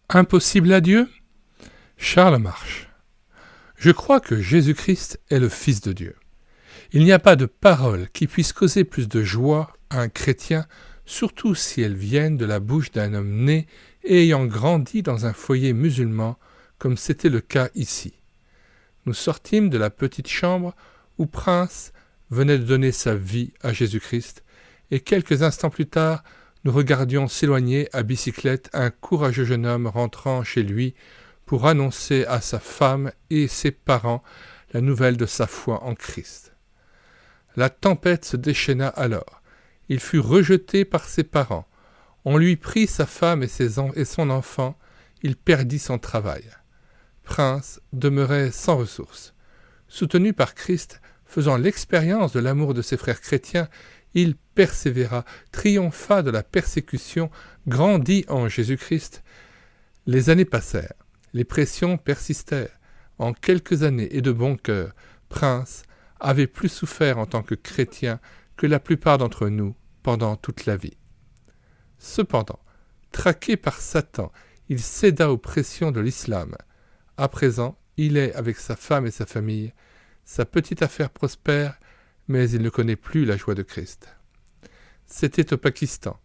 Impossible à Dieu? Charles Marsh. Je crois que Jésus-Christ est le Fils de Dieu. Il n'y a pas de parole qui puisse causer plus de joie à un chrétien, surtout si elles viennent de la bouche d'un homme né et ayant grandi dans un foyer musulman, comme c'était le cas ici. Nous sortîmes de la petite chambre où Prince venait de donner sa vie à Jésus-Christ, et quelques instants plus tard, nous regardions s'éloigner à bicyclette un courageux jeune homme rentrant chez lui pour annoncer à sa femme et ses parents la nouvelle de sa foi en Christ. La tempête se déchaîna alors. Il fut rejeté par ses parents. On lui prit sa femme et son enfant. Il perdit son travail. Prince demeurait sans ressources. Soutenu par Christ, faisant l'expérience de l'amour de ses frères chrétiens, il persévéra, triompha de la persécution, grandit en Jésus-Christ. Les années passèrent, les pressions persistèrent. En quelques années et de bon cœur, Prince avait plus souffert en tant que chrétien que la plupart d'entre nous pendant toute la vie. Cependant, traqué par Satan, il céda aux pressions de l'islam. À présent, il est avec sa femme et sa famille. Sa petite affaire prospère, mais il ne connaît plus la joie de Christ. C'était au Pakistan,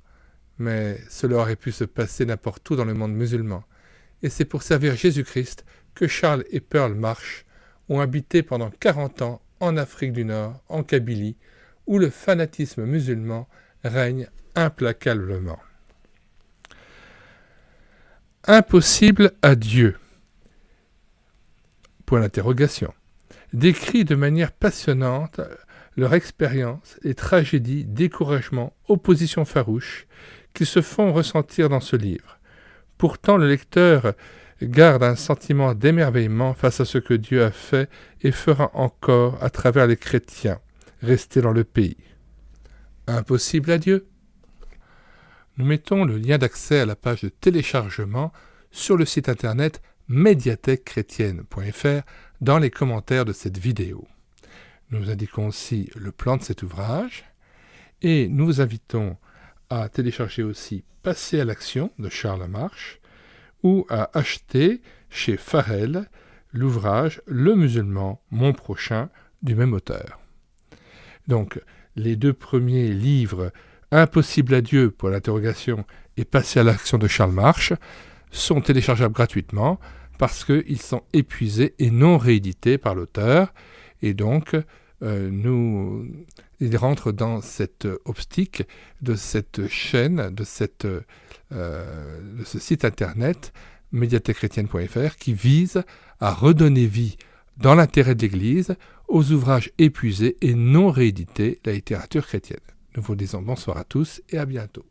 mais cela aurait pu se passer n'importe où dans le monde musulman. Et c'est pour servir Jésus-Christ que Charles et Pearl Marsh ont habité pendant 40 ans en Afrique du Nord, en Kabylie, où le fanatisme musulman règne implacablement. Impossible à Dieu. Point d'interrogation. Décrit de manière passionnante leur expérience, les tragédies, découragements, oppositions farouches qui se font ressentir dans ce livre. Pourtant, le lecteur garde un sentiment d'émerveillement face à ce que Dieu a fait et fera encore à travers les chrétiens restés dans le pays. Impossible à Dieu? Nous mettons le lien d'accès à la page de téléchargement sur le site internet médiathèquechrétienne.fr dans les commentaires de cette vidéo. Nous indiquons aussi le plan de cet ouvrage et nous vous invitons à télécharger aussi Passer à l'action de Charles Marsh ou à acheter chez Farel l'ouvrage Le musulman, mon prochain du même auteur. Donc, les deux premiers livres, Impossible à Dieu pour l'interrogation et Passer à l'action de Charles Marsh, sont téléchargeables gratuitement parce qu'ils sont épuisés et non réédités par l'auteur. Et donc, il rentre dans cette optique de cette chaîne, de ce site internet médiathèquechrétienne.fr qui vise à redonner vie dans l'intérêt de l'Église aux ouvrages épuisés et non réédités de la littérature chrétienne. Nous vous disons bonsoir à tous et à bientôt.